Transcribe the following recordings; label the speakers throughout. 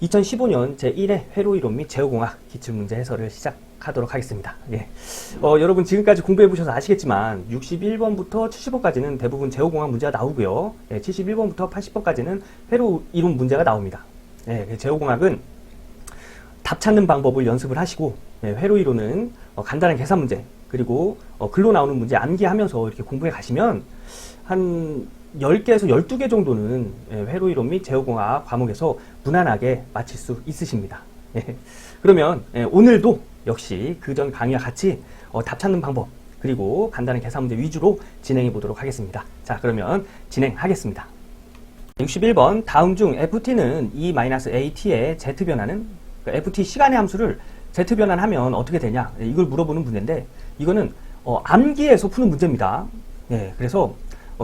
Speaker 1: 2015년 제1회 회로이론 및 제어공학 기출문제 해설을 시작하도록 하겠습니다. 예. 여러분 지금까지 공부해보셔서 아시겠지만 61번부터 70번까지는 대부분 제어공학 문제가 나오고요. 71번부터 80번까지는 회로이론 문제가 나옵니다. 제어공학은 답 찾는 방법을 연습을 하시고, 회로이론은 간단한 계산 문제, 그리고 글로 나오는 문제 암기하면서 이렇게 공부해 가시면 한 10개에서 12개 정도는 회로이론 및 제어공학 과목에서 무난하게 마칠 수 있으십니다. 그러면 오늘도 역시 그전 강의와 같이 답 찾는 방법, 그리고 간단한 계산 문제 위주로 진행해 보도록 하겠습니다. 자, 그러면 진행하겠습니다. 61번 다음 중 ft는 e-at의 z변화는, 그러니까 ft 시간의 함수를 z변환하면 어떻게 되냐, 이걸 물어보는 문제인데, 이거는 암기에서 푸는 문제입니다. 그래서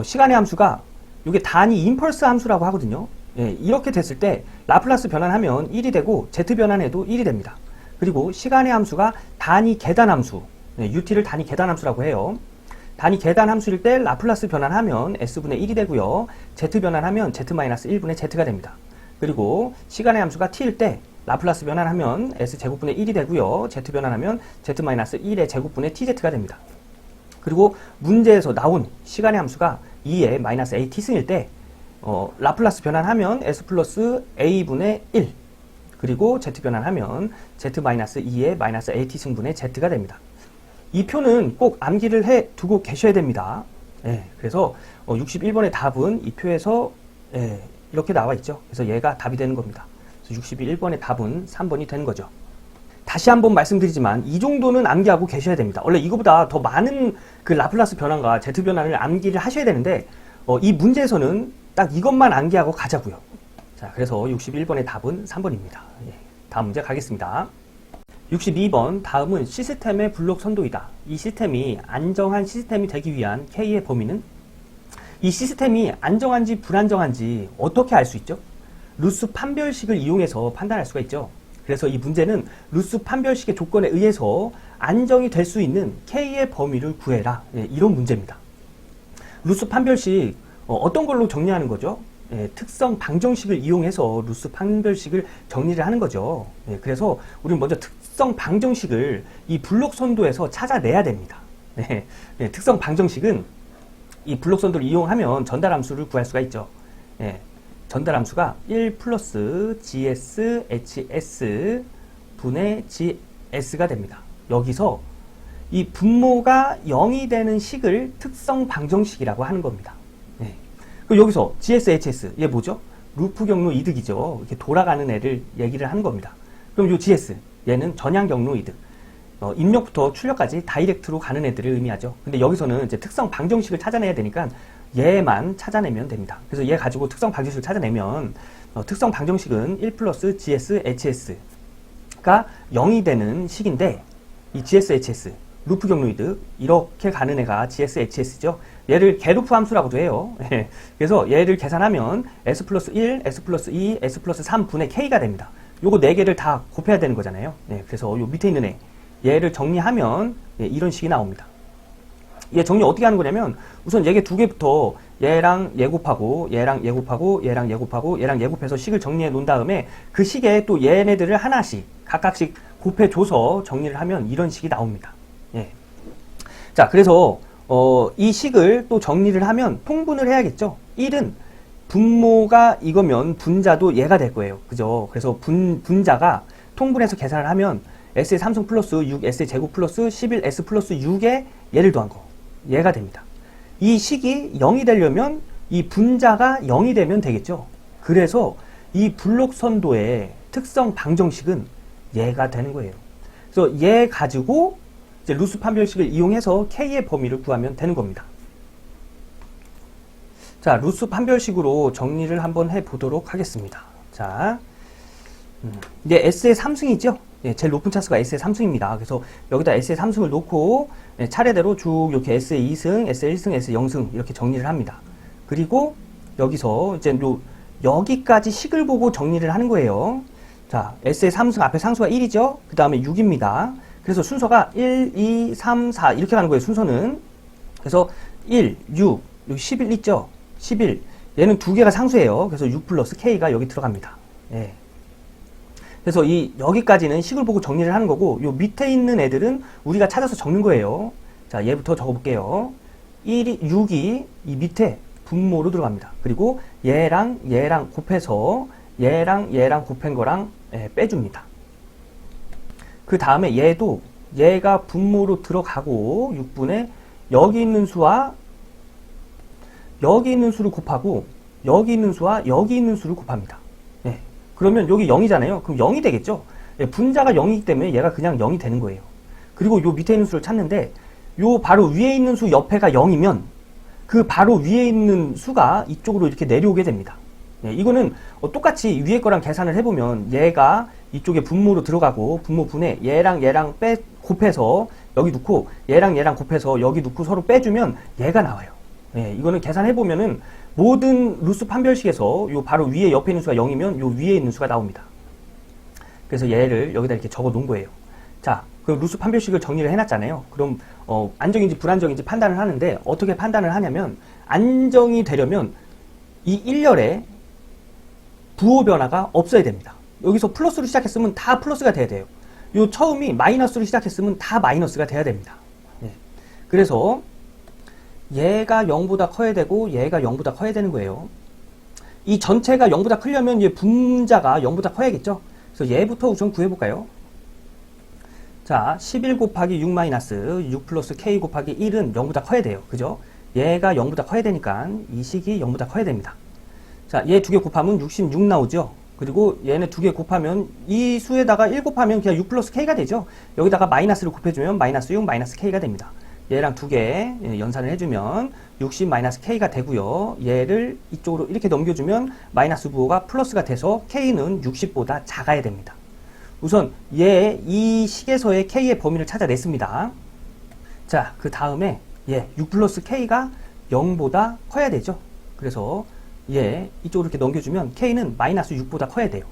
Speaker 1: 시간의 함수가 이게 단위 임펄스 함수라고 하거든요. 이렇게 됐을 때 라플라스 변환하면 1이 되고 z 변환해도 1이 됩니다. 그리고 시간의 함수가 단위 계단 함수, ut를 단위 계단 함수라고 해요. 단위 계단 함수일 때 라플라스 변환하면 s분의 1이 되고요. z 변환하면 z-1분의 z가 됩니다. 그리고 시간의 함수가 t일 때 라플라스 변환하면 s제곱분의 1이 되고요. z 변환하면 z-1의 제곱분의 tz가 됩니다. 그리고 문제에서 나온 시간의 함수가 2의 -at 승일 때 라플라스 변환하면 s 플러스 a분의 1, 그리고 z 변환하면 z-2의 -at 승분의 z가 됩니다. 이 표는 꼭 암기를 해 두고 계셔야 됩니다. 그래서 61번의 답은 이 표에서 이렇게 나와 있죠. 그래서 얘가 답이 되는 겁니다. 그래서 61번의 답은 3번이 되는 거죠. 다시 한번 말씀드리지만 이 정도는 암기하고 계셔야 됩니다. 원래 이거보다 더 많은 그 라플라스 변환과 z 변환을 암기를 하셔야 되는데 이 문제에서는 딱 이것만 암기하고 가자고요. 자, 그래서 61번의 답은 3번입니다. 다음 문제 가겠습니다. 62번 다음은 시스템의 블록 선도이다. 이 시스템이 안정한 시스템이 되기 위한 K의 범위는? 이 시스템이 안정한지 불안정한지 어떻게 알 수 있죠? 루스 판별식을 이용해서 판단할 수가 있죠. 그래서 이 문제는 루스 판별식의 조건에 의해서 안정이 될 수 있는 K의 범위를 구해라. 이런 문제입니다. 루스 판별식 어떤 걸로 정리하는 거죠? 특성 방정식을 이용해서 루스 판별식을 정리를 하는 거죠. 그래서 우리는 먼저 특성 방정식을 이 블록 선도에서 찾아내야 됩니다. 특성 방정식은 이 블록 선도를 이용하면 전달함수를 구할 수가 있죠. 전달함수가 1 플러스 gs hs 분의 gs가 됩니다. 여기서 이 분모가 0이 되는 식을 특성 방정식이라고 하는 겁니다. 그리고 여기서 gs hs, 얘 뭐죠? 루프 경로 이득이죠. 이렇게 돌아가는 애를 얘기를 하는 겁니다. 그럼 요 gs, 얘는 전향 경로 이득. 입력부터 출력까지 다이렉트로 가는 애들을 의미하죠. 근데 여기서는 이제 특성 방정식을 찾아내야 되니까 얘만 찾아내면 됩니다. 그래서 얘 가지고 특성 방정식을 찾아내면 특성 방정식은 1 플러스 gs hs가 0이 되는 식인데, 이 gs hs 루프 경로 이득, 이렇게 가는 애가 gs hs죠. 얘를 개루프 함수라고도 해요. 그래서 얘를 계산하면 s 플러스 1, s 플러스 2, s 플러스 3 분의 k가 됩니다. 요거 4개를 다 곱해야 되는 거잖아요. 그래서 요 밑에 있는 애, 얘를 정리하면 이런 식이 나옵니다. 얘 정리 어떻게 하는 거냐면, 우선 얘 2개부터 얘랑 얘 곱하고 얘랑 얘 곱하고 얘랑 얘 곱하고 얘랑 얘 곱해서 식을 정리해 놓은 다음에 그 식에 또 얘네들을 하나씩 각각씩 곱해줘서 정리를 하면 이런 식이 나옵니다. 자, 그래서 이 식을 또 정리를 하면 통분을 해야겠죠. 1은 분모가 이거면 분자도 얘가 될 거예요. 그죠? 그래서 분자가 통분해서 계산을 하면 s의 3승 플러스 6s의 제곱 플러스 11s 플러스 6에 얘를 더한 거, 얘가 됩니다. 이 식이 0이 되려면 이 분자가 0이 되면 되겠죠. 그래서 이 블록 선도의 특성 방정식은 얘가 되는 거예요. 그래서 얘 가지고 이제 루스 판별식을 이용해서 K의 범위를 구하면 되는 겁니다. 자, 루스 판별식으로 정리를 한번 해보도록 하겠습니다. 자, 이제 S의 3승이죠? 제일 높은 차수가 S의 3승입니다. 그래서 여기다 S의 3승을 놓고 차례대로 쭉 이렇게 S의 2승, S의 1승, S의 0승 이렇게 정리를 합니다. 그리고 여기서 이제 여기까지 식을 보고 정리를 하는 거예요. 자, S의 3승 앞에 상수가 1이죠? 그 다음에 6입니다. 그래서 순서가 1, 2, 3, 4 이렇게 가는 거예요, 순서는. 그래서 1, 6, 여기 11 있죠? 11. 얘는 2개가 상수예요. 그래서 6 플러스 K가 여기 들어갑니다. 그래서 여기까지는 식을 보고 정리를 하는 거고, 요 밑에 있는 애들은 우리가 찾아서 적는 거예요. 자, 얘부터 적어볼게요. 6이 이 밑에 분모로 들어갑니다. 그리고 얘랑 곱해서 얘랑 곱한 거랑 빼줍니다. 그 다음에 얘가 분모로 들어가고 6분의 여기 있는 수와 여기 있는 수를 곱하고 여기 있는 수와 여기 있는 수를 곱합니다. 그러면 여기 0이잖아요. 그럼 0이 되겠죠? 분자가 0이기 때문에 얘가 그냥 0이 되는 거예요. 그리고 요 밑에 있는 수를 찾는데 요 바로 위에 있는 수 옆에가 0이면 그 바로 위에 있는 수가 이쪽으로 이렇게 내려오게 됩니다. 이거는 똑같이 위에 거랑 계산을 해보면 얘가 이쪽에 분모로 들어가고 분모분에 얘랑 곱해서 여기 놓고 얘랑 곱해서 여기 놓고 서로 빼주면 얘가 나와요. 이거는 계산해보면은 모든 루스 판별식에서 요 바로 위에 옆에 있는 수가 0이면 요 위에 있는 수가 나옵니다. 그래서 얘를 여기다 이렇게 적어 놓은 거예요. 자, 그럼 루스 판별식을 정리를 해놨잖아요. 그럼 안정인지 불안정인지 판단을 하는데 어떻게 판단을 하냐면 안정이 되려면 이 1열에 부호 변화가 없어야 됩니다. 여기서 플러스로 시작했으면 다 플러스가 돼야 돼요. 요 처음이 마이너스로 시작했으면 다 마이너스가 돼야 됩니다. 그래서 얘가 0보다 커야 되고 얘가 0보다 커야 되는 거예요. 이 전체가 0보다 크려면 얘 분자가 0보다 커야겠죠. 그래서 얘부터 우선 구해볼까요? 자, 11 곱하기 6 마이너스 6 플러스 k 곱하기 1은 0보다 커야 돼요. 그죠? 얘가 0보다 커야 되니까 이 식이 0보다 커야 됩니다. 자, 얘 두 개 곱하면 66 나오죠? 그리고 얘네 두 개 곱하면 이 수에다가 1 곱하면 그냥 6 플러스 k가 되죠? 여기다가 마이너스를 곱해주면 마이너스 6 마이너스 k가 됩니다. 얘랑 두 개 연산을 해주면 60 마이너스 k가 되고요. 얘를 이쪽으로 이렇게 넘겨주면 마이너스 부호가 플러스가 돼서 k는 60보다 작아야 됩니다. 우선 이 식에서의 k의 범위를 찾아냈습니다. 자, 그 다음에 6 플러스 k가 0보다 커야 되죠. 그래서 이쪽으로 이렇게 넘겨주면 k는 마이너스 6보다 커야 돼요.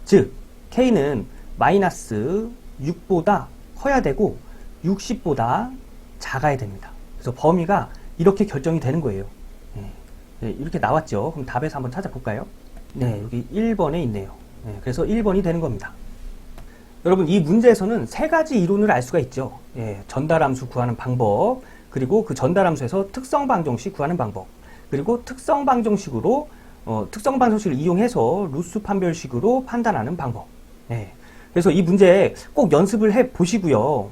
Speaker 1: 즉 k는 마이너스 6보다 커야 되고 60보다 작아야 됩니다. 그래서 범위가 이렇게 결정이 되는 거예요. 이렇게 나왔죠. 그럼 답에서 한번 찾아볼까요? 여기 1번에 있네요. 그래서 1번이 되는 겁니다. 여러분, 이 문제에서는 세 가지 이론을 알 수가 있죠. 전달함수 구하는 방법, 그리고 그 전달함수에서 특성방정식 구하는 방법, 그리고 특성방정식을 이용해서 루스 판별식으로 판단하는 방법. 그래서 이 문제 꼭 연습을 해 보시고요.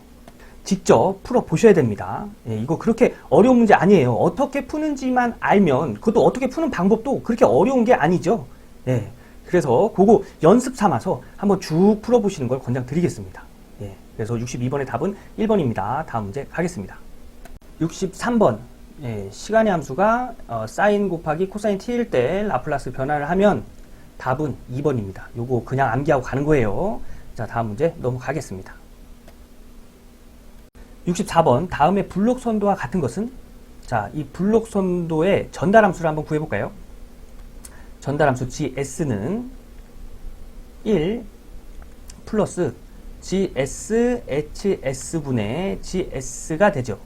Speaker 1: 직접 풀어 보셔야 됩니다. 이거 그렇게 어려운 문제 아니에요. 어떻게 푸는지만 알면, 그것도 어떻게 푸는 방법도 그렇게 어려운 게 아니죠. 그래서 그거 연습 삼아서 한번 쭉 풀어보시는 걸 권장드리겠습니다. 그래서 62번의 답은 1번입니다. 다음 문제 가겠습니다. 63번. 시간의 함수가 사인 곱하기 코사인 t일 때 라플라스 변화를 하면 답은 2번입니다. 요거 그냥 암기하고 가는 거예요. 자, 다음 문제 넘어가겠습니다. 64번. 다음에 블록선도와 같은 것은? 자, 이 블록선도의 전달함수를 한번 구해볼까요? 전달함수 gs는 1 플러스 gs hs분의 gs가 되죠.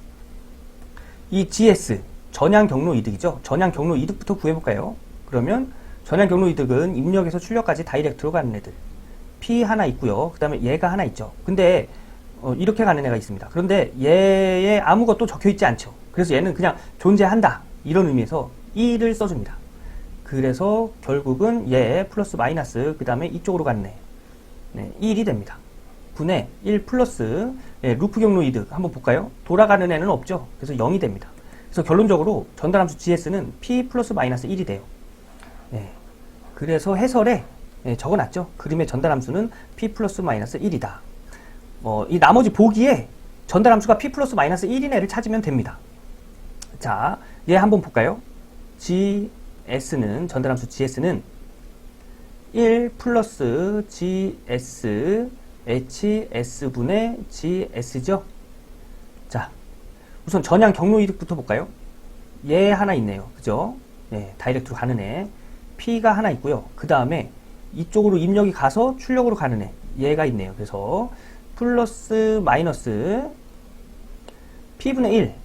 Speaker 1: 이 gs, 전향 경로 이득이죠. 전향 경로 이득부터 구해볼까요? 그러면 전향 경로 이득은 입력에서 출력까지 다이렉트로 가는 애들. p 하나 있고요. 그 다음에 얘가 하나 있죠. 근데 이렇게 가는 애가 있습니다. 그런데 얘에 아무것도 적혀있지 않죠. 그래서 얘는 그냥 존재한다, 이런 의미에서 1을 써줍니다. 그래서 결국은 얘 플러스 마이너스 그 다음에 이쪽으로 가는 애 1이 됩니다. 분의 1 플러스 루프 경로 이득 한번 볼까요? 돌아가는 애는 없죠. 그래서 0이 됩니다. 그래서 결론적으로 전달함수 gs는 p 플러스 마이너스 1이 돼요. 그래서 해설에 적어놨죠. 그림의 전달함수는 p 플러스 마이너스 1이다. 이 나머지 보기에 전달함수가 p 플러스 마이너스 1인 애를 찾으면 됩니다. 자, 얘 한번 볼까요? gs는 전달함수 gs는 1 플러스 gs hs분의 gs죠. 자, 우선 전향 경로 이득부터 볼까요? 얘 하나 있네요. 그죠? 다이렉트로 가는 애 p가 하나 있고요. 그 다음에 이쪽으로 입력이 가서 출력으로 가는 애 얘가 있네요. 그래서 플러스 마이너스 p분의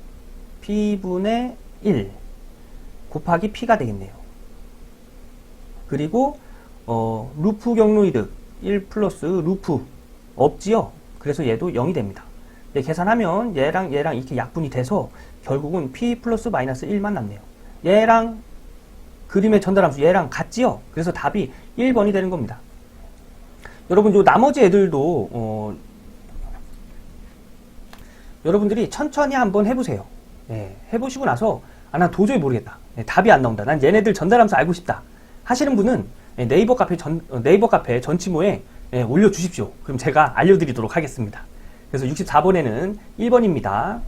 Speaker 1: 1 곱하기 p가 되겠네요. 그리고 루프 경로 이득 1 플러스 루프 없지요. 그래서 얘도 0이 됩니다. 얘 계산하면 얘랑 이렇게 약분이 돼서 결국은 p 플러스 마이너스 1만 남네요. 얘랑 그림의 전달함수 얘랑 같지요. 그래서 답이 1번이 되는 겁니다. 여러분 요 나머지 애들도 여러분들이 천천히 한번 해보세요. 해보시고 나서 난 도저히 모르겠다. 답이 안 나온다. 난 얘네들 전달함수 알고 싶다. 하시는 분은 네이버 카페 전치모에 올려주십시오. 그럼 제가 알려드리도록 하겠습니다. 그래서 64번에는 1번입니다.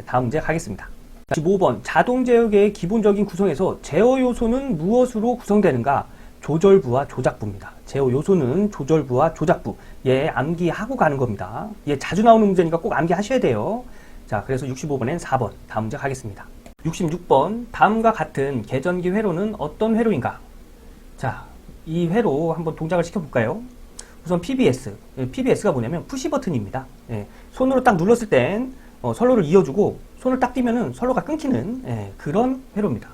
Speaker 1: 다음 문제 가겠습니다. 15번 자동제어계의 기본적인 구성에서 제어 요소는 무엇으로 구성되는가? 조절부와 조작부입니다. 제어 요소는 조절부와 조작부. 얘 암기하고 가는 겁니다. 얘 자주 나오는 문제니까 꼭 암기하셔야 돼요. 자, 그래서 65번엔 4번. 다음 문제 가겠습니다. 66번 다음과 같은 계전기 회로는 어떤 회로인가? 자, 이 회로 한번 동작을 시켜볼까요? 우선 PBS. PBS가 뭐냐면 푸시 버튼입니다. 손으로 딱 눌렀을 땐 선로를 이어주고 손을 딱 띄면은 선로가 끊기는 그런 회로입니다.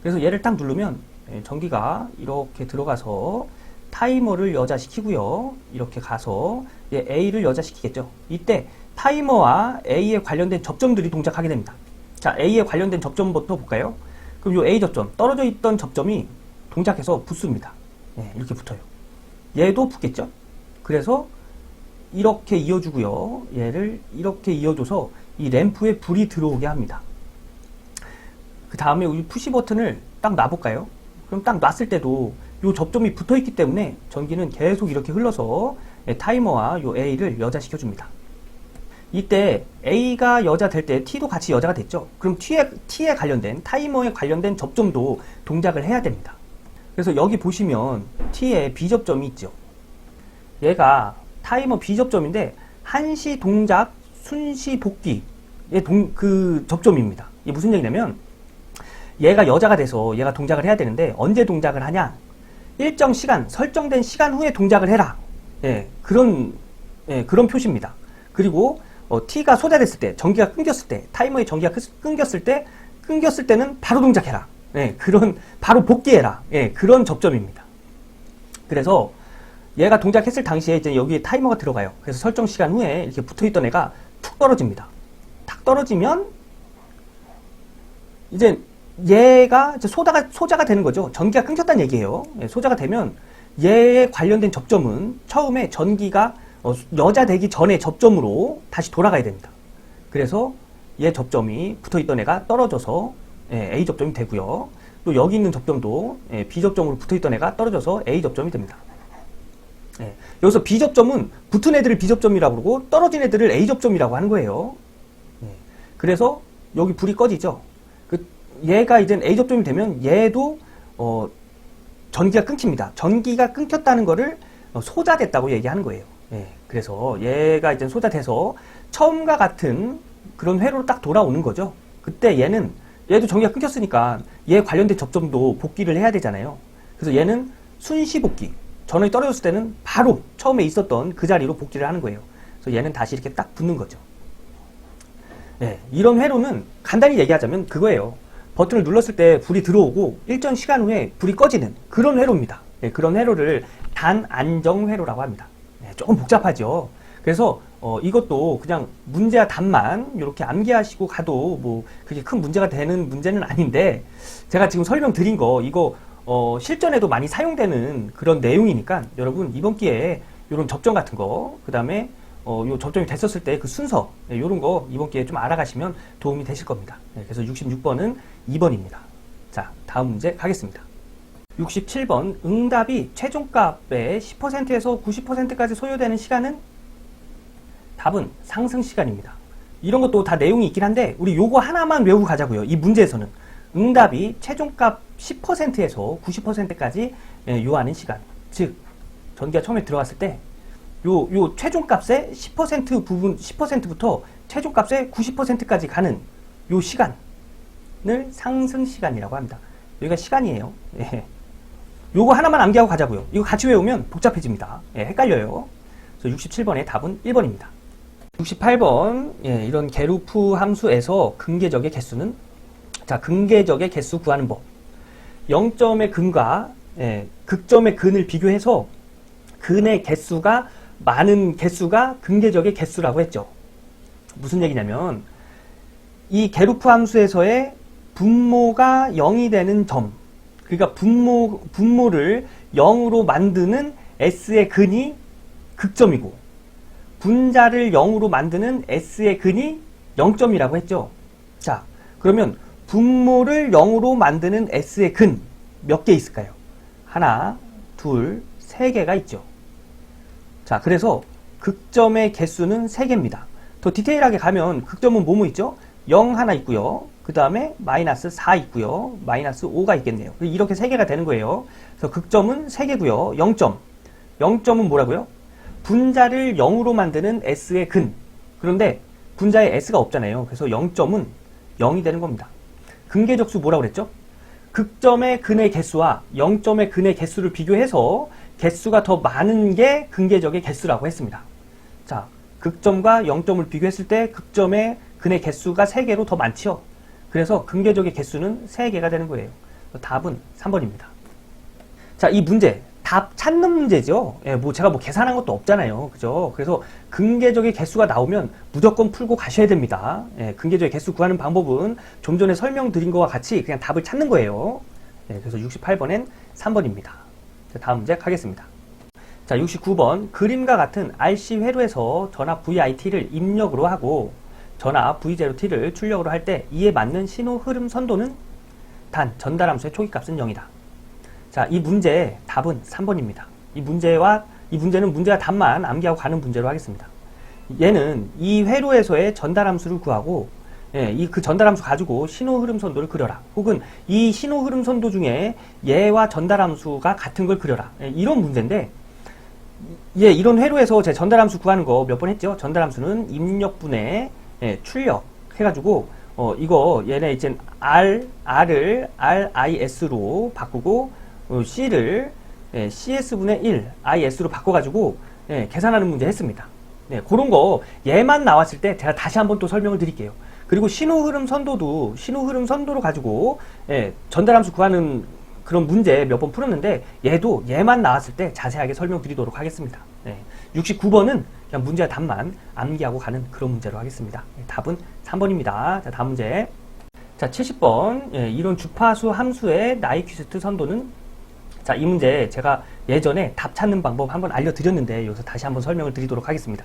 Speaker 1: 그래서 얘를 딱 누르면 전기가 이렇게 들어가서 타이머를 여자시키고요. 이렇게 가서 얘 A를 여자시키겠죠. 이때 타이머와 A에 관련된 접점들이 동작하게 됩니다. 자, A에 관련된 접점부터 볼까요? 그럼 요 A 접점, 떨어져 있던 접점이 동작해서 붙습니다. 이렇게 붙어요. 얘도 붙겠죠? 그래서 이렇게 이어주고요. 얘를 이렇게 이어줘서 이 램프에 불이 들어오게 합니다. 그 다음에 우리 푸시 버튼을 딱 놔볼까요? 그럼 딱 놨을 때도 이 접점이 붙어 있기 때문에 전기는 계속 이렇게 흘러서 타이머와 요 A를 여자시켜 줍니다. 이때 A가 여자 될 때 T도 같이 여자가 됐죠. 그럼 T에 관련된 타이머에 관련된 접점도 동작을 해야 됩니다. 그래서 여기 보시면 T에 B접점이 있죠. 얘가 타이머 B접점인데 한시 동작 순시 복귀의 그 접점입니다. 이게 무슨 얘기냐면 얘가 여자가 돼서 얘가 동작을 해야 되는데 언제 동작을 하냐? 일정 시간, 설정된 시간 후에 동작을 해라. 그런 표시입니다. 그리고 T가 소자됐을 때, 전기가 끊겼을 때, 타이머의 전기가 끊겼을 때는 바로 동작해라. 그런 바로 복귀해라. 그런 접점입니다. 그래서 얘가 동작했을 당시에 이제 여기에 타이머가 들어가요. 그래서 설정 시간 후에 이렇게 붙어있던 애가 툭 떨어집니다. 탁 떨어지면 이제 얘가 이제 소자가 되는 거죠. 전기가 끊겼다는 얘기예요. 소자가 되면 얘에 관련된 접점은 처음에 전기가 여자되기 전의 접점으로 다시 돌아가야 됩니다. 그래서 얘 접점이 붙어있던 애가 떨어져서 A 접점이 되고요. 또 여기 있는 접점도 B 접점으로 붙어있던 애가 떨어져서 A 접점이 됩니다. 여기서 B 접점은 붙은 애들을 B 접점이라고 그러고 떨어진 애들을 A 접점이라고 하는 거예요. 그래서 여기 불이 꺼지죠. 얘가 이제 A 접점이 되면 얘도 전기가 끊깁니다. 전기가 끊겼다는 거를 소자됐다고 얘기하는 거예요. 그래서 얘가 이제 소자돼서 처음과 같은 그런 회로로 딱 돌아오는 거죠. 그때 얘도 전기가 끊겼으니까 얘 관련된 접점도 복귀를 해야 되잖아요. 그래서 얘는 순시 복귀. 전원이 떨어졌을 때는 바로 처음에 있었던 그 자리로 복귀를 하는 거예요. 그래서 얘는 다시 이렇게 딱 붙는 거죠. 이런 회로는 간단히 얘기하자면 그거예요. 버튼을 눌렀을 때 불이 들어오고 일정 시간 후에 불이 꺼지는 그런 회로입니다. 그런 회로를 단안정 회로라고 합니다. 조금 복잡하죠. 그래서 이것도 그냥 문제와 답만 이렇게 암기하시고 가도 뭐 그게 큰 문제가 되는 문제는 아닌데 제가 지금 설명드린 거 이거 실전에도 많이 사용되는 그런 내용이니까 여러분 이번 기회에 이런 접점 같은 거 그 다음에 요 접점이 됐었을 때 그 순서 요런 거 이번 기회에 좀 알아가시면 도움이 되실 겁니다. 그래서 66번은 2번입니다. 자, 다음 문제 가겠습니다. 67번 응답이 최종값의 10%에서 90%까지 소요되는 시간은? 답은 상승 시간입니다. 이런 것도 다 내용이 있긴 한데 우리 요거 하나만 외우고 가자고요. 이 문제에서는 응답이 최종값 10%에서 90%까지 요하는 시간, 즉 전기가 처음에 들어갔을 때 요 최종값의 10% 부분 10%부터 최종값의 90%까지 가는 요 시간을 상승 시간이라고 합니다. 여기가 시간이에요. 요거 하나만 암기하고 가자고요. 이거 같이 외우면 복잡해집니다. 헷갈려요. 그래서 67번의 답은 1번입니다. 68번 이런 게루프 함수에서 근계적의 개수는? 자, 근계적의 개수 구하는 법. 0점의 근과 극점의 근을 비교해서 근의 개수가 많은 개수가 근계적의 개수라고 했죠. 무슨 얘기냐면 이 게루프 함수에서의 분모가 0이 되는 점, 그러니까 분모를 0으로 만드는 S의 근이 극점이고 분자를 0으로 만드는 S의 근이 0점이라고 했죠. 자, 그러면 분모를 0으로 만드는 S의 근 몇 개 있을까요? 하나, 둘, 세 개가 있죠. 자, 그래서 극점의 개수는 3개입니다. 더 디테일하게 가면 극점은 뭐뭐 있죠? 0 하나 있고요. 그 다음에 마이너스 4 있고요. 마이너스 5가 있겠네요. 이렇게 3개가 되는 거예요. 그래서 극점은 3개고요. 0점. 0점은 뭐라고요? 분자를 0으로 만드는 S의 근. 그런데 분자에 S가 없잖아요. 그래서 0점은 0이 되는 겁니다. 근계적수 뭐라고 그랬죠? 극점의 근의 개수와 0점의 근의 개수를 비교해서 개수가 더 많은 게 근계적의 개수라고 했습니다. 자, 극점과 0점을 비교했을 때 극점의 근의 개수가 3개로 더 많지요. 그래서 근계적의 개수는 3개가 되는 거예요. 답은 3번입니다. 자, 이 문제 답 찾는 문제죠. 예, 제가 계산한 것도 없잖아요. 그죠? 그래서 근계적의 개수가 나오면 무조건 풀고 가셔야 됩니다. 예, 근계적의 개수 구하는 방법은 좀 전에 설명드린 것과 같이 그냥 답을 찾는 거예요. 예, 그래서 68번엔 3번입니다. 자, 다음 문제 가겠습니다. 자, 69번 그림과 같은 RC 회로에서 전압 VIT를 입력으로 하고 전압 V0T를 출력으로 할 때 이에 맞는 신호 흐름 선도는 단 전달함수의 초기값은 0이다. 자, 이 문제의 답은 3번입니다. 이 문제는 문제와 답만 암기하고 가는 문제로 하겠습니다. 얘는 이 회로에서의 전달함수를 구하고, 예, 그 전달함수 가지고 신호 흐름 선도를 그려라. 혹은 이 신호 흐름 선도 중에 얘와 전달함수가 같은 걸 그려라. 예, 이런 문제인데, 예, 이런 회로에서 제 전달함수 구하는 거 몇 번 했죠? 전달함수는 입력분의 출력 해가지고, 이거 얘네 이제 R을 RIS로 바꾸고, C를 CS분의 1, IS로 바꿔가지고 계산하는 문제 했습니다. 네, 그런 거 얘만 나왔을 때 제가 다시 한번 또 설명을 드릴게요. 그리고 신호흐름 선도도 신호흐름 선도로 가지고 전달함수 구하는 그런 문제 몇 번 풀었는데 얘도 얘만 나왔을 때 자세하게 설명드리도록 하겠습니다. 네, 69번은 그냥 문제와 답만 암기하고 가는 그런 문제로 하겠습니다. 답은 3번입니다. 자, 다음 문제. 자, 70번 이론 주파수 함수의 나이퀴스트 선도는, 자, 이 문제 제가 예전에 답 찾는 방법 한번 알려드렸는데 여기서 다시 한번 설명을 드리도록 하겠습니다.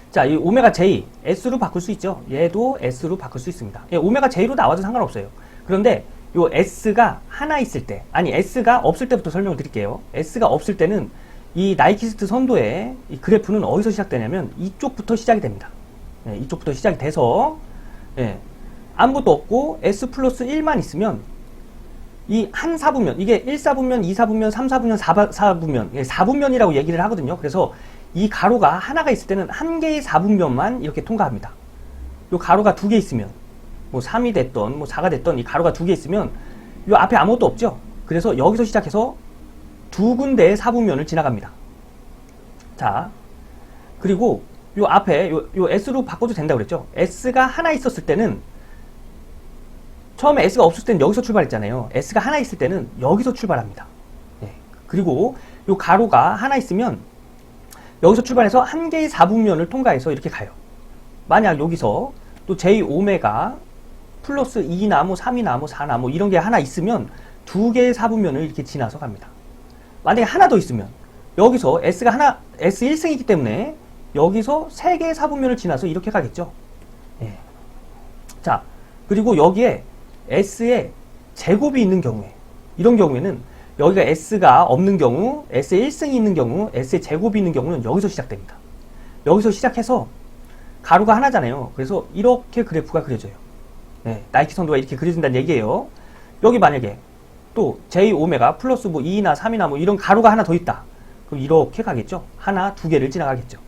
Speaker 1: 자, 이 오메가 J, S로 바꿀 수 있죠. 얘도 S로 바꿀 수 있습니다. 예, 오메가 J로 나와도 상관없어요. 그런데 요 S가 하나 있을 때, 아니 S가 없을 때부터 설명을 드릴게요. S가 없을 때는 이 나이퀴스트 선도의 이 그래프는 어디서 시작되냐면 이쪽부터 시작이 됩니다. 예, 이쪽부터 시작이 돼서 아무것도 없고 S 플러스 1만 있으면 이 한 사분면, 이게 1사분면, 2사분면, 3사분면, 4사분면, 4분면이라고 얘기를 하거든요. 그래서 이 가로가 하나가 있을 때는 한 개의 4분면만 이렇게 통과합니다. 요 가로가 2개 있으면, 뭐 3이 됐던, 뭐 4가 됐던 이 가로가 2개 있으면 요 앞에 아무것도 없죠. 그래서 여기서 시작해서 두 군데의 4분면을 지나갑니다. 자, 그리고 요 앞에 요 S로 바꿔도 된다고 그랬죠. S가 하나 있었을 때는 처음에 S가 없을 때는 여기서 출발했잖아요. S가 하나 있을 때는 여기서 출발합니다. 네. 그리고 요 가로가 하나 있으면 여기서 출발해서 한 개의 4분면을 통과해서 이렇게 가요. 만약 여기서 또 J 오메가 플러스 2나 뭐 3이나 뭐 4나 뭐 이런 게 하나 있으면 두 개의 4분면을 이렇게 지나서 갑니다. 만약에 하나 더 있으면 여기서 S가 하나, S 1승이기 때문에 여기서 세 개의 4분면을 지나서 이렇게 가겠죠. 네. 자, 그리고 여기에 S의 제곱이 있는 경우에, 이런 경우에는 여기가 S가 없는 경우, S의 1승이 있는 경우, S의 제곱이 있는 경우는 여기서 시작됩니다. 여기서 시작해서 가로가 하나잖아요. 그래서 이렇게 그래프가 그려져요. 네, 나이키 선도가 이렇게 그려진다는 얘기예요. 여기 만약에 또 J 오메가 플러스 뭐 2나 3이나 뭐 이런 가로가 하나 더 있다. 그럼 이렇게 가겠죠. 하나, 두 개를 지나가겠죠.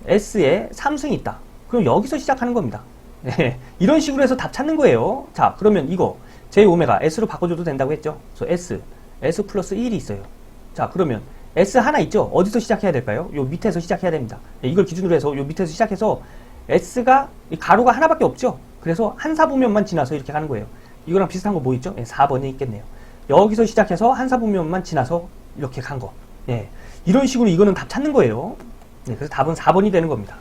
Speaker 1: S에 3승이 있다. 그럼 여기서 시작하는 겁니다. 네, 이런 식으로 해서 답 찾는 거예요. 자, 그러면 이거 J 오메가 S로 바꿔줘도 된다고 했죠. 그래서 S 플러스 1이 있어요. 자, 그러면 S 하나 있죠. 어디서 시작해야 될까요? 요 밑에서 시작해야 됩니다. 네, 이걸 기준으로 해서 요 밑에서 시작해서 S가 이 가로가 하나밖에 없죠. 그래서 한 사분면만 지나서 이렇게 가는 거예요. 이거랑 비슷한 거 뭐 있죠? 네, 4번이 있겠네요. 여기서 시작해서 한사분면만 지나서 이렇게 간 거. 예. 이런 식으로 이거는 답 찾는 거예요. 예. 그래서 답은 4번이 되는 겁니다.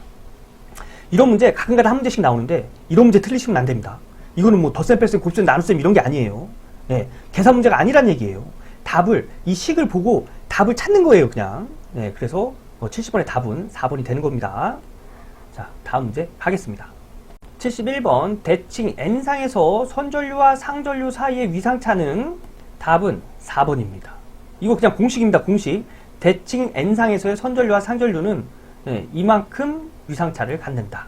Speaker 1: 이런 문제 가끔가다 한 문제씩 나오는데 이런 문제 틀리시면 안 됩니다. 이거는 뭐 덧셈, 뺄셈, 곱셈, 나눗셈 이런 게 아니에요. 예. 계산 문제가 아니란 얘기예요. 답을, 이 식을 보고 답을 찾는 거예요, 그냥. 예. 그래서 70번의 답은 4번이 되는 겁니다. 자, 다음 문제 가겠습니다. 71번 대칭 N상에서 선전류와 상전류 사이의 위상차는 답은 4번입니다. 이거 그냥 공식입니다. 공식. 대칭 N상에서의 선전류와 상전류는 이만큼 위상차를 갖는다.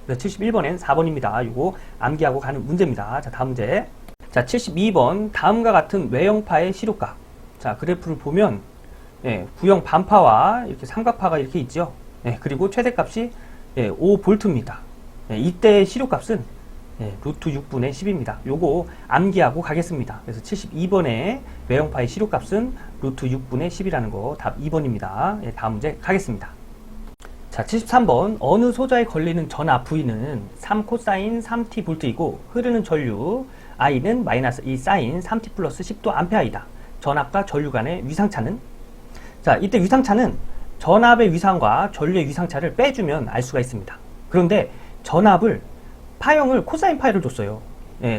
Speaker 1: 그래서 71번엔 4번입니다. 이거 암기하고 가는 문제입니다. 자, 다음 문제. 자, 72번 다음과 같은 외형파의 시료값. 자, 그래프를 보면 구형 반파와 이렇게 삼각파가 이렇게 있죠. 그리고 최대값이 5V입니다. 이때의 시료값은 루트 6분의 10입니다. 요거 암기하고 가겠습니다. 그래서 72번의 외형파의 시료값은 루트 6분의 10이라는 거 답 2번입니다. 다음 문제 가겠습니다. 자, 73번 어느 소자에 걸리는 전압 V는 3 코사인 3t 볼트이고 흐르는 전류 I는 마이너스 2 사인 3t 플러스 10도 암페어이다. 전압과 전류 간의 위상차는? 자, 이때 위상차는 전압의 위상과 전류의 위상차를 빼주면 알 수가 있습니다. 그런데 전압을 파형을 코사인 파이를 줬어요.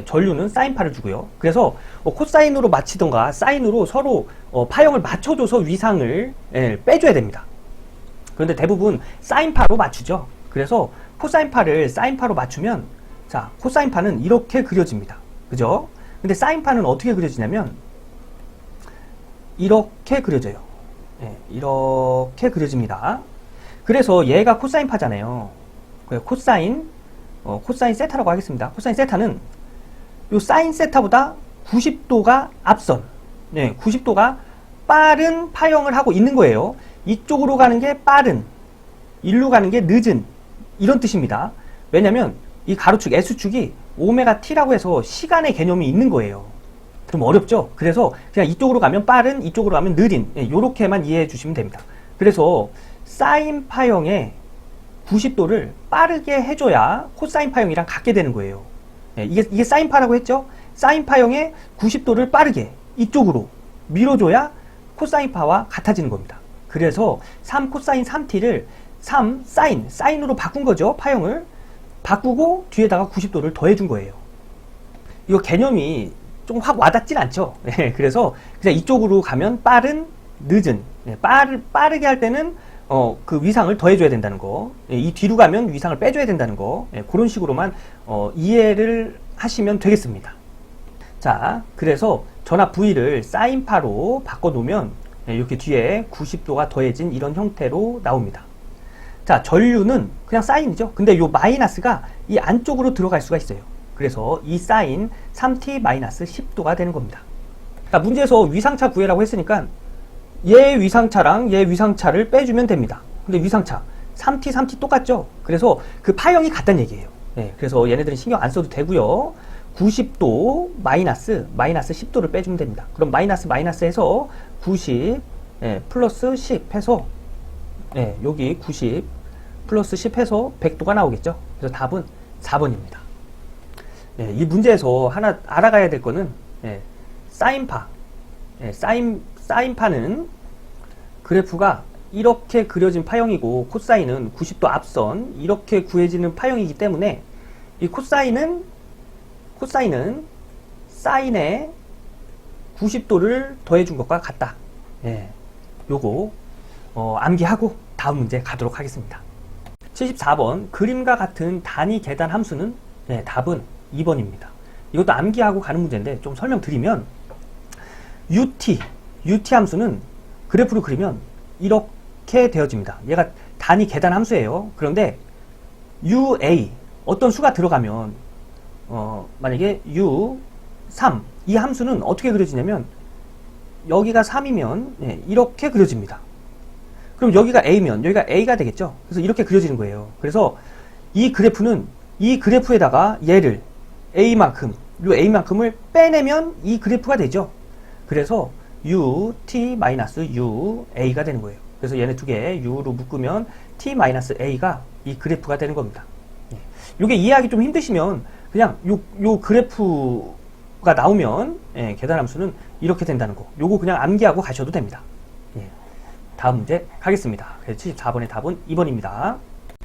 Speaker 1: 전류는 사인 파를 주고요. 그래서 코사인으로 맞히던가 사인으로 서로 파형을 맞춰줘서 위상을 빼줘야 됩니다. 그런데 대부분 사인 파로 맞추죠. 그래서 코사인 파를 사인 파로 맞추면 자, 코사인 파는 이렇게 그려집니다. 그죠? 근데 사인 파는 어떻게 그려지냐면 이렇게 그려져요. 이렇게 그려집니다. 그래서 얘가 코사인 파잖아요. 코사인 세타라고 하겠습니다. 코사인 세타는 요 사인 세타보다 90도가 앞선, 90도가 빠른 파형을 하고 있는 거예요. 이쪽으로 가는 게 빠른, 일로 가는 게 늦은, 이런 뜻입니다. 왜냐면 이 가로축 S축이 오메가 T라고 해서 시간의 개념이 있는 거예요. 좀 어렵죠? 그래서 그냥 이쪽으로 가면 빠른, 이쪽으로 가면 느린, 요렇게만 이해해 주시면 됩니다. 그래서 사인 파형의 90도를 빠르게 해줘야 코사인 파형이랑 같게 되는 거예요. 이게 사인 파라고 했죠? 사인 파형의 90도를 빠르게 이쪽으로 밀어줘야 코사인 파와 같아지는 겁니다. 그래서 3 코사인 3t를 3 사인으로 바꾼 거죠. 파형을 바꾸고 뒤에다가 90도를 더해준 거예요. 이거 개념이 좀 확 와닿진 않죠. 그래서 그냥 이쪽으로 가면 빠른, 늦은, 빠르게 할 때는 그 위상을 더해줘야 된다는 거, 이 뒤로 가면 위상을 빼줘야 된다는 거, 그런 식으로만 이해를 하시면 되겠습니다. 자, 그래서 전압 V를 사인파로 바꿔놓으면 이렇게 뒤에 90도가 더해진 이런 형태로 나옵니다. 자, 전류는 그냥 사인이죠. 근데 이 마이너스가 이 안쪽으로 들어갈 수가 있어요. 그래서 이 사인 3t 마이너스 10도가 되는 겁니다. 자, 문제에서 위상차 구해라고 했으니까 얘 위상차랑 얘 위상차를 빼주면 됩니다. 근데 위상차 3t 똑같죠? 그래서 그 파형이 같다는 얘기예요. 그래서 얘네들은 신경 안 써도 되고요. 90도 마이너스 10도를 빼주면 됩니다. 그럼 마이너스 해서 90 플러스 10 해서 여기 90 플러스 10 해서 100도가 나오겠죠? 그래서 답은 4번입니다. 이 문제에서 하나 알아가야 될 거는 사인파. 사인파는 그래프가 이렇게 그려진 파형이고 코사인은 90도 앞선 이렇게 구해지는 파형이기 때문에 이 코사인은 사인에 90도를 더해준 것과 같다. 요거 암기하고 다음 문제 가도록 하겠습니다. 74번 그림과 같은 단위 계단 함수는 답은 2번입니다. 이것도 암기하고 가는 문제인데 좀 설명드리면 UT 함수는 그래프로 그리면 이렇게 되어집니다. 얘가 단위 계단 함수예요. 그런데 UA 어떤 수가 들어가면 만약에 U3 이 함수는 어떻게 그려지냐면 여기가 3이면 이렇게 그려집니다. 그럼 여기가 A면 여기가 A가 되겠죠. 그래서 이렇게 그려지는 거예요. 그래서 이 그래프는 이 그래프에다가 얘를 A만큼을 빼내면 이 그래프가 되죠. 그래서 UT-UA가 되는 거예요. 그래서 얘네 두 개 U로 묶으면 T-A가 이 그래프가 되는 겁니다. 요게 이해하기 좀 힘드시면 그냥 요 그래프 함수가 나오면 계산 함수는 이렇게 된다는 거. 요거 그냥 암기하고 가셔도 됩니다. 예. 다음 문제 가겠습니다. 그래서 74번의 답은 2번입니다.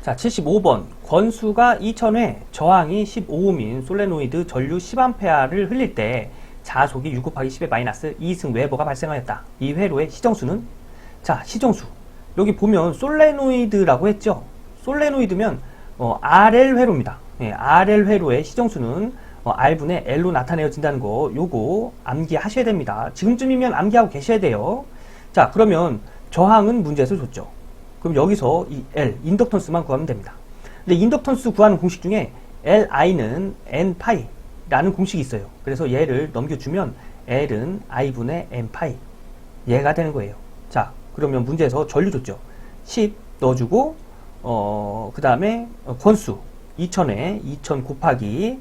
Speaker 1: 자, 75번. 권수가 2000회, 저항이 15옴인 솔레노이드 전류 10A를 흘릴 때 자속이 6 곱하기 10의 마이너스 2승 웨버가 발생하였다. 이 회로의 시정수는? 자, 시정수. 여기 보면 솔레노이드라고 했죠? 솔레노이드면 RL 회로입니다. 예, RL 회로의 시정수는 R분의 L로 나타내어진다는 거, 요거 암기하셔야 됩니다. 지금쯤이면 암기하고 계셔야 돼요. 자, 그러면 저항은 문제에서 줬죠. 그럼 여기서 이 L, 인덕턴스만 구하면 됩니다. 근데 인덕턴스 구하는 공식 중에 Li는 N파이라는 공식이 있어요. 그래서 얘를 넘겨주면 L은 I분의 N파이. 얘가 되는 거예요. 자, 그러면 문제에서 전류 줬죠. 10 넣어주고, 그 다음에 권수 2000에 2000 곱하기,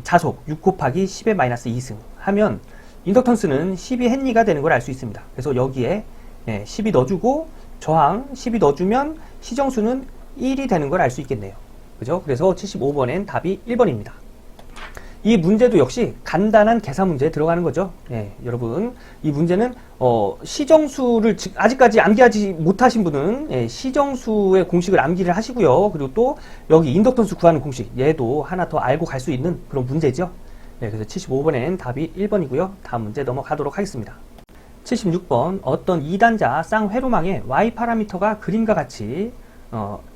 Speaker 1: 자속 6 곱하기 10의 마이너스 2승 하면 인덕턴스는 12헨리가 되는 걸 알 수 있습니다. 그래서 여기에 10이 넣어주고, 저항 10이 넣어주면 시정수는 1이 되는 걸 알 수 있겠네요. 그죠? 그래서 75번엔 답이 1번입니다. 이 문제도 역시 간단한 계산 문제에 들어가는 거죠. 여러분, 이 문제는 시정수를 아직까지 암기하지 못하신 분은 시정수의 공식을 암기를 하시고요. 그리고 또 여기 인덕턴스 구하는 공식, 얘도 하나 더 알고 갈 수 있는 그런 문제죠. 그래서 75번엔 답이 1번이고요. 다음 문제 넘어가도록 하겠습니다. 76번. 어떤 2단자 쌍회로망의 Y 파라미터가 그림과 같이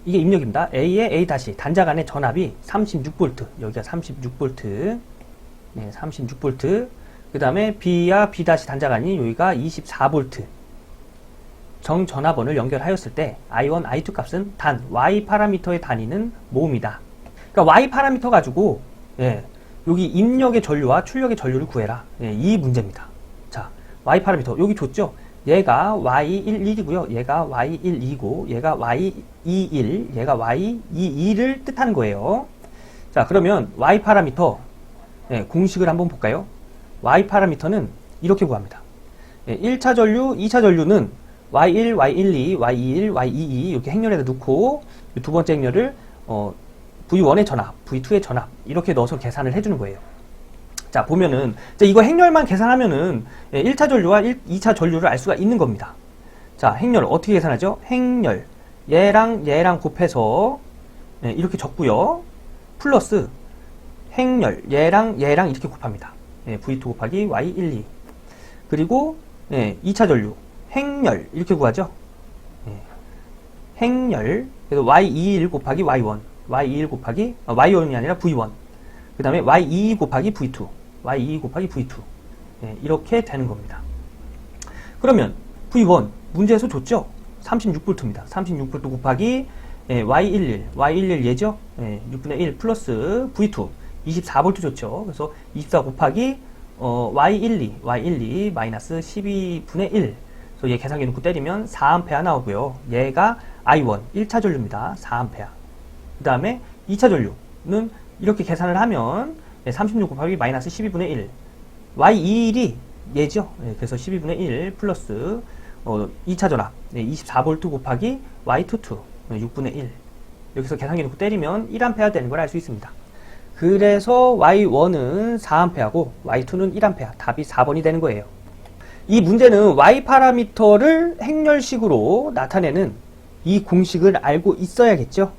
Speaker 1: 이게 입력입니다. A의 A 다시 단자 간의 전압이 36V, 여기가 36V, 36V. 그 다음에 B와 B 다시 단자 간이 여기가 24V. 정전압원을 연결하였을 때 I1, I2 값은 단 Y 파라미터의 단위는 모음이다. 그러니까 Y 파라미터 가지고 여기 입력의 전류와 출력의 전류를 구해라. 이 문제입니다. 자, Y 파라미터 여기 줬죠? 얘가 Y11이고요. 얘가 Y12고 얘가 Y21, 얘가 Y22를 뜻하는 거예요. 자, 그러면 Y 파라미터 공식을 한번 볼까요? Y 파라미터는 이렇게 구합니다. 1차 전류, 2차 전류는 Y1, Y12, Y21, Y22 이렇게 행렬에다 넣고 두 번째 행렬을 V1의 전압, V2의 전압 이렇게 넣어서 계산을 해주는 거예요. 자, 보면은 이거 행렬만 계산하면은 1차 전류와 2차 전류를 알 수가 있는 겁니다. 자, 행렬 어떻게 계산하죠? 행렬 얘랑 곱해서 이렇게 적고요. 플러스 행렬 얘랑 이렇게 곱합니다. V2 곱하기 Y12. 그리고 2차 전류 행렬 이렇게 구하죠. 행렬 그래서 Y21 곱하기 Y1, Y21 곱하기 Y1이 아니라 V1. 그 다음에 Y22 곱하기 V2, Y22 곱하기 V2 이렇게 되는 겁니다. 그러면 V1 문제에서 줬죠? 36V입니다. 36V 곱하기 Y11 얘죠? 6분의 1 플러스 V2 24V 줬죠? 그래서 24 곱하기 Y12 마이너스 12분의 1. 그래서 얘 계산기 놓고 때리면 4A 나오고요. 얘가 I1 1차 전류입니다. 4A. 그 다음에 2차 전류는 이렇게 계산을 하면 36 곱하기 마이너스 12분의 1. Y21이 얘죠? 그래서 12분의 1 플러스 2차 전압 24V 곱하기 Y22 6분의 1. 여기서 계산기 놓고 때리면 1A 되는 걸 알 수 있습니다. 그래서 Y1은 4A고 Y2는 1A. 답이 4번이 되는 거예요. 이 문제는 Y 파라미터를 행렬식으로 나타내는 이 공식을 알고 있어야겠죠?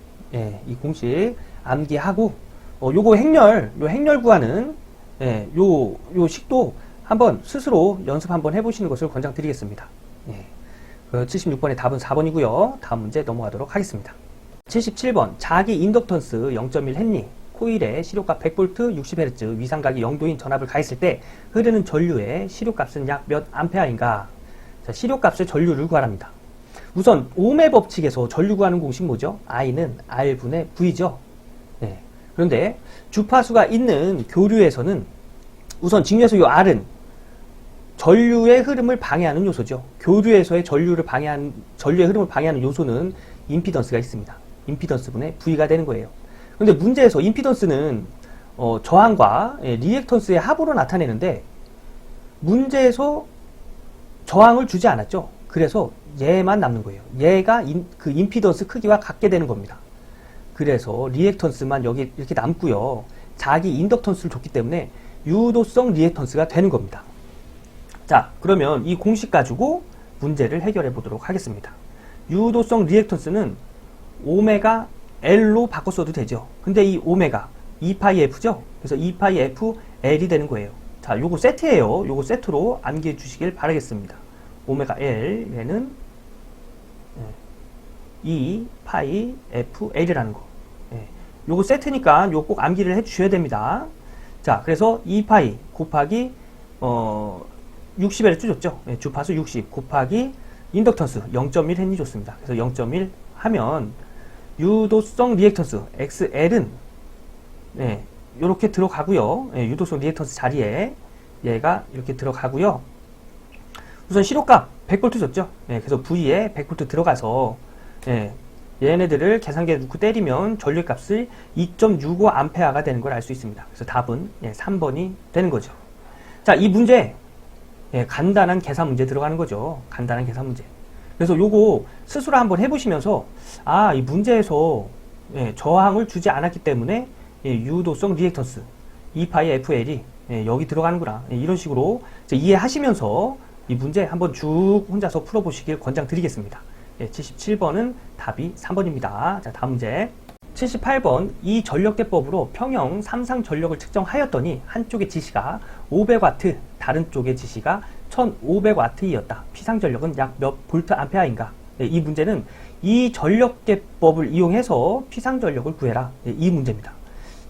Speaker 1: 이 공식 암기하고 요거 행렬 구하는 요 식도 한번 스스로 연습 한번 해보시는 것을 권장드리겠습니다. 76번의 답은 4번이고요. 다음 문제 넘어가도록 하겠습니다. 77번 자기 인덕턴스 0.1헨리 코일에 시료값 100V 60Hz 위상각이 0도인 전압을 가했을 때 흐르는 전류의 시료값은 약 몇 암페어인가? 자, 시료값의 전류를 구하랍니다. 우선 옴의 법칙에서 전류 구하는 공식 뭐죠? I는 R분의 V죠. 그런데 주파수가 있는 교류에서는 우선 직류에서 이 R은 전류의 흐름을 방해하는 요소죠. 교류에서의 전류의 흐름을 방해하는 요소는 임피던스가 있습니다. 임피던스분의 V가 되는 거예요. 그런데 문제에서 임피던스는 저항과 리액턴스의 합으로 나타내는데 문제에서 저항을 주지 않았죠. 그래서 얘만 남는 거예요. 얘가 그 임피던스 크기와 같게 되는 겁니다. 그래서 리액턴스만 여기 이렇게 남고요. 자기 인덕턴스를 줬기 때문에 유도성 리액턴스가 되는 겁니다. 자, 그러면 이 공식 가지고 문제를 해결해 보도록 하겠습니다. 유도성 리액턴스는 오메가 L로 바꿔 써도 되죠. 근데 이 오메가 2파이 F죠? 그래서 2파이 F L이 되는 거예요. 자, 요거 세트예요. 요거 세트로 암기해 주시길 바라겠습니다. 오메가 L 얘는 2파이 F L이라는 거. 요거 세트니까 요거 꼭 암기를 해 주셔야 됩니다. 자, 그래서 2파이 곱하기 60L 줬죠. 주파수 60 곱하기 인덕턴스 0.1 헨리 줬습니다. 그래서 0.1 하면 유도성 리액턴스 XL은 이렇게 들어가고요. 유도성 리액턴스 자리에 얘가 이렇게 들어가고요. 우선 시료값 100V 줬죠. 그래서 V에 100V 들어가서 얘네들을 계산기에 넣고 때리면 전류값을 2.65A가 되는 걸 알 수 있습니다. 그래서 답은 3번이 되는 거죠. 자, 이 문제 간단한 계산 문제 들어가는 거죠. 간단한 계산 문제. 그래서 요거 스스로 한번 해보시면서 이 문제에서 저항을 주지 않았기 때문에 유도성 리액턴스 2파이 FL이 여기 들어가는구나. 이런 식으로 이해하시면서 이 문제 한번 쭉 혼자서 풀어보시길 권장드리겠습니다. 77번은 답이 3번입니다. 자, 다음 문제. 78번 이 전력대법으로 평형 3상 전력을 측정하였더니 한쪽의 지시가 500W, 다른 쪽의 지시가 1500W이었다. 피상 전력은 약 몇 볼트 암페어인가? 이 문제는 이 전력대법을 이용해서 피상 전력을 구해라. 이 문제입니다.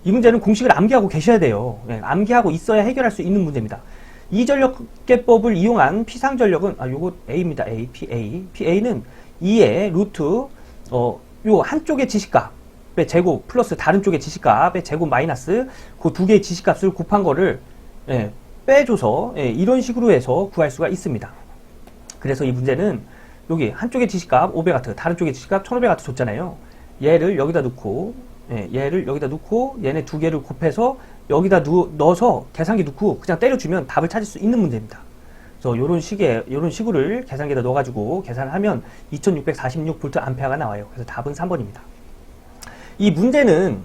Speaker 1: 이 문제는 공식을 암기하고 계셔야 돼요. 암기하고 있어야 해결할 수 있는 문제입니다. 이 전력계법을 이용한 피상 전력은 요거 A입니다. A, PA. PA는 2의 루트 요 한쪽의 지시값의 제곱 플러스 다른 쪽의 지시값의 제곱 마이너스 그 두 개의 지시값을 곱한 거를 빼줘서 이런 식으로 해서 구할 수가 있습니다. 그래서 이 문제는 여기 한쪽의 지시값 500W, 다른 쪽의 지시값 1500W 줬잖아요. 얘를 여기다 넣고 얘를 여기다 넣고 얘네 두 개를 곱해서 여기다 넣어서 계산기 넣고 그냥 때려주면 답을 찾을 수 있는 문제입니다. 그래서 요런 식으로 계산기에다 넣어가지고 계산을 하면 2646V 암페어가 나와요. 그래서 답은 3번입니다. 이 문제는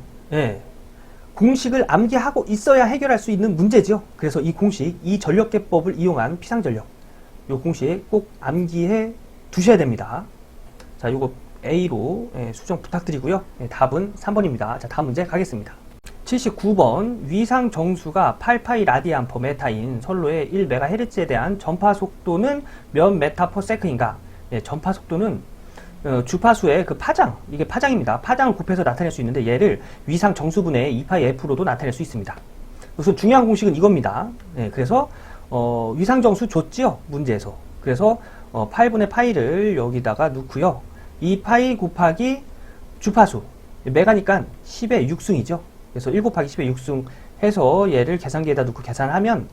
Speaker 1: 공식을 암기하고 있어야 해결할 수 있는 문제죠. 그래서 이 공식, 이 전력계법을 이용한 피상전력 요 공식 꼭 암기해 두셔야 됩니다. 자, 요거 A로 수정 부탁드리고요. 답은 3번입니다. 자, 다음 문제 가겠습니다. 79번 위상 정수가 8파이 라디안 퍼 메타인 선로의 1MHz에 대한 전파 속도는 몇 메타 퍼 세크인가? 전파 속도는 주파수의 그 파장, 이게 파장입니다. 파장을 곱해서 나타낼 수 있는데 얘를 위상 정수분의 2파이 F로도 나타낼 수 있습니다. 우선 중요한 공식은 이겁니다. 그래서 위상 정수 줬지요, 문제에서. 그래서 8분의 파이를 여기다가 넣고요. 2파이 곱하기 주파수 메가니까 10의 6승이죠. 그래서 1 곱하기 10의 6승 해서 얘를 계산기에다 넣고 계산하면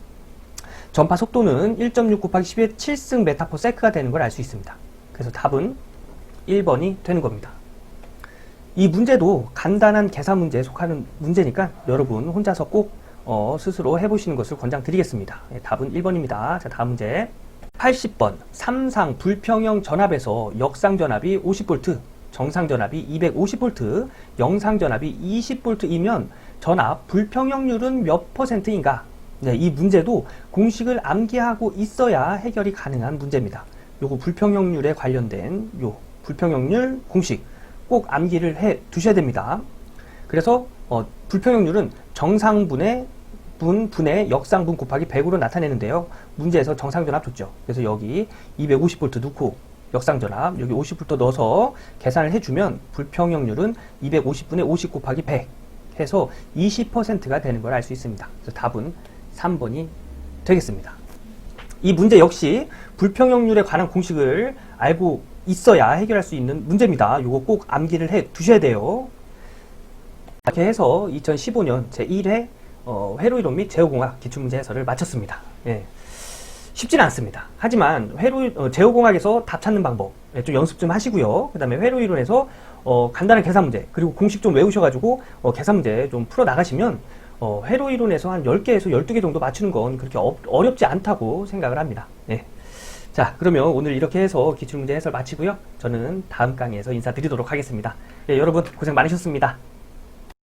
Speaker 1: 전파 속도는 1.6 곱하기 10의 7승 메타 퍼 세크가 되는 걸 알 수 있습니다. 그래서 답은 1번이 되는 겁니다. 이 문제도 간단한 계산 문제에 속하는 문제니까 여러분 혼자서 꼭 스스로 해보시는 것을 권장드리겠습니다. 답은 1번입니다. 자, 다음 문제. 80번 3상 불평형 전압에서 역상 전압이 50V, 정상 전압이 250V, 영상 전압이 20V이면 전압 불평형률은 몇 %인가? 이 문제도 공식을 암기하고 있어야 해결이 가능한 문제입니다. 요거 불평형률에 관련된 요 불평형률 공식 꼭 암기를 해 두셔야 됩니다. 그래서 불평형률은 정상분의 분의 역상분 곱하기 100으로 나타내는데요. 문제에서 정상전압 줬죠. 그래서 여기 250V 넣고 역상전압 여기 50V 넣어서 계산을 해주면 불평형률은 250분의 50 곱하기 100 해서 20%가 되는 걸 알 수 있습니다. 그래서 답은 3번이 되겠습니다. 이 문제 역시 불평형률에 관한 공식을 알고 있어야 해결할 수 있는 문제입니다. 이거 꼭 암기를 해 두셔야 돼요. 이렇게 해서 2015년 제1회 회로이론 및 제어공학 기출문제 해설을 마쳤습니다. 쉽지는 않습니다. 하지만 제어공학에서 답 찾는 방법 좀 연습 좀 하시고요. 그 다음에 회로이론에서 간단한 계산 문제 그리고 공식 좀 외우셔가지고 계산 문제 좀 풀어 나가시면 회로이론에서 한 10개에서 12개 정도 맞추는 건 그렇게 어렵지 않다고 생각을 합니다. 자, 그러면 오늘 이렇게 해서 기출문제 해설 마치고요. 저는 다음 강의에서 인사드리도록 하겠습니다. 여러분 고생 많으셨습니다.